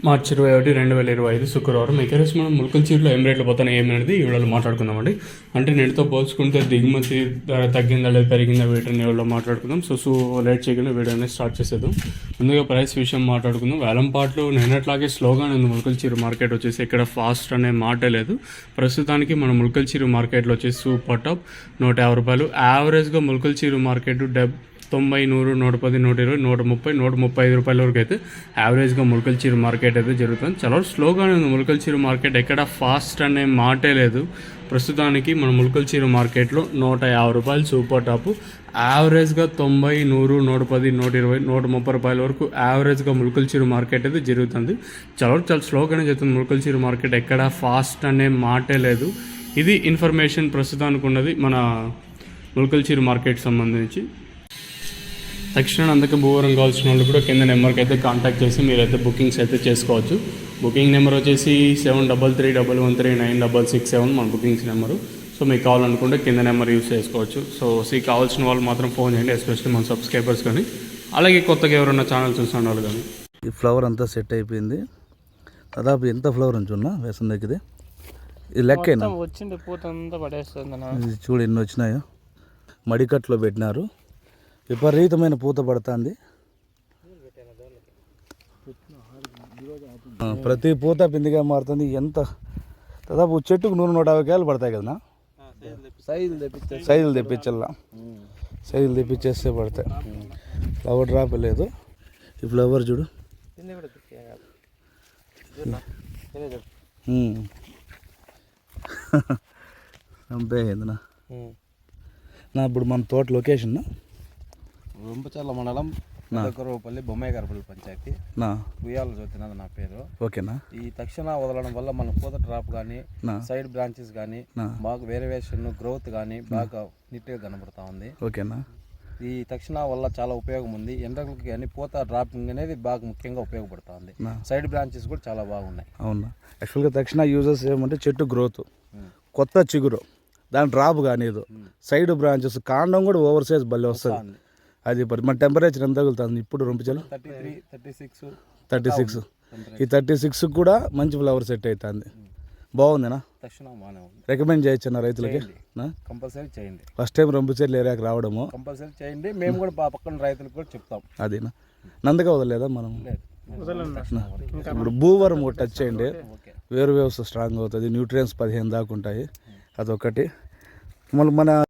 మార్చి 21, 2025 శుక్రవారం ఈరోజు మనం ముల్కల్చీరులో ఏం రేట్లు పోతాయి ఏమనేది ఈ వీడియోలో మాట్లాడుకుందామండి. అంటే నేటితో పోల్చుకుంటే దిగుమతి ధర తగ్గిందా లేదా పెరిగిందా వీటిని వీడియోలో మాట్లాడుకుందాం. సో లేట్ చేయకుండా వీడియోని స్టార్ట్ చేసేద్దాం. ముందుగా ప్రైస్ విషయం మాట్లాడుకుందాం. వేలంపాట్లు నిన్నట్లాగే స్లోగానే ఉంది. ముల్కల్చీరు మార్కెట్ వచ్చేసి ఇక్కడ ఫాస్ట్ అనే మాటే లేదు. ప్రస్తుతానికి మన ముల్కల్చీరు మార్కెట్లో వచ్చేసి సూపర్ టాప్ ₹150. యావరేజ్గా ముల్కల్చీరు మార్కెట్ 90, 100, 110, 120, 130, ₹135 వరకు అయితే యావరేజ్గా ముల్కల్చీరు మార్కెట్ అయితే జరుగుతుంది. చాలా స్లోగానే ఉంది ముల్కల్చీరు మార్కెట్. ఎక్కడ ఫాస్ట్ అనే మాటే లేదు. ప్రస్తుతానికి మన ముల్కల్చీరు మార్కెట్లో ₹150 సూపర్ టాపు, యావరేజ్గా 90, 100, 110, 120, ₹130 వరకు యావరేజ్గా ముల్కల్చీరు మార్కెట్ అయితే జరుగుతుంది. చాలా స్లోగానే జరుగుతుంది ముల్కల్చీరు మార్కెట్. ఎక్కడ ఫాస్ట్ అనే మాటే లేదు. ఇది ఇన్ఫర్మేషన్ ప్రస్తుతానికి ఉన్నది మన ముల్కల్చీరు మార్కెట్ సంబంధించి. తక్షణ అందుకే భూవరం కావాల్సిన వాళ్ళు కూడా కింద నెంబర్కి అయితే కాంటాక్ట్ చేసి మీరైతే బుకింగ్స్ అయితే చేసుకోవచ్చు. బుకింగ్ నెంబర్ వచ్చేసి 7331396667 మన బుకింగ్స్ నెంబరు. సో మీకు కావాలనుకుంటే కింద నెంబర్ యూస్ చేసుకోవచ్చు. సో కావాల్సిన వాళ్ళు మాత్రం ఫోన్ చేయండి, ఎస్పెషల్లీ మన సబ్స్క్రైబర్స్ కానీ అలాగే కొత్తగా ఎవరైనా ఛానల్ చూస్తున్న వాళ్ళు కానీ. ఈ ఫ్లవర్ అంతా సెట్ అయిపోయింది. దాదాపు ఎంత ఫ్లవర్ ఉంచున్నా వేసం దగ్గర ఇది లెక్కైనా వచ్చింది, పూత అంతా పడేస్తుంది. ఇది చూడు ఎన్ని వచ్చినాయో. మడికట్లో పెట్టినారు, విపరీతమైన పూత పడుతుంది. ప్రతి పూత పిందిగా మారుతుంది. ఎంత దాదాపు చెట్టుకు 150 కాయలు పడతాయి కదా. సైజులు తెప్పించాల, సైజులు తెప్పించేస్తే పడతాయి. ఫ్లవర్ డ్రాప్ లేదు. ఈ ఫ్లవర్ చూడు చంపేయిందినా. నా ఇప్పుడు మన తోట లొకేషన్ రొంపచర్ల మండలం దగ్గరపల్లి బొమ్మాయిగారపల్లి పంచాయతీ ఉయ్యాల జ్యోతినాథ్ నా పేరు. ఓకేనా. ఈ తక్షణ వదలడం వల్ల మన పూత డ్రాప్ కానీ సైడ్ బ్రాంచెస్ కానీ బాగా వేరియేషన్ గ్రోత్ కానీ బాగా నీట్గా కనబడతా ఉంది. ఓకేనా. ఈ తక్షణ వల్ల చాలా ఉపయోగం ఉంది. ఎండలకి కానీ పూత డ్రాపింగ్ అనేది బాగా ముఖ్యంగా ఉపయోగపడుతూ ఉంది. సైడ్ బ్రాంచెస్ కూడా చాలా బాగున్నాయి. అవునా. యాక్చువల్గా తక్షణ యూజెస్ ఏమంటే చెట్టు గ్రోత్, కొత్త చిగురు, దాని డ్రాప్ కానీ సైడ్ బ్రాంచెస్, కాండం కూడా ఓవర్ సైజ్ భలే వస్తుంది. అది మన టెంపరేచర్ ఎంత తగులుతుంది ఇప్పుడు రొంపిచలు 36. ఈ 36 కూడా మంచి ఫ్లవర్ సెట్ అవుతుంది. బాగుందినా. రికమెండ్ చేయొచ్చు రైతులకి. కంపల్సరీ చేయండి. ఫస్ట్ టైం రొంపిచెర్ల ఏరియాకి రావడము కంపల్సరీ చేయండి. మేము కూడా పక్కన రైతులకు కూడా చెప్తాం. అదేనా. నందగా వదలలేదా మనం. ఇప్పుడు భూవరం టచ్ చేయండి, వేరు వ్యవస్థ స్ట్రాంగ్ అవుతుంది. న్యూట్రియన్స్ 15 దాకా ఉంటాయి. అదొకటి. మళ్ళీ మన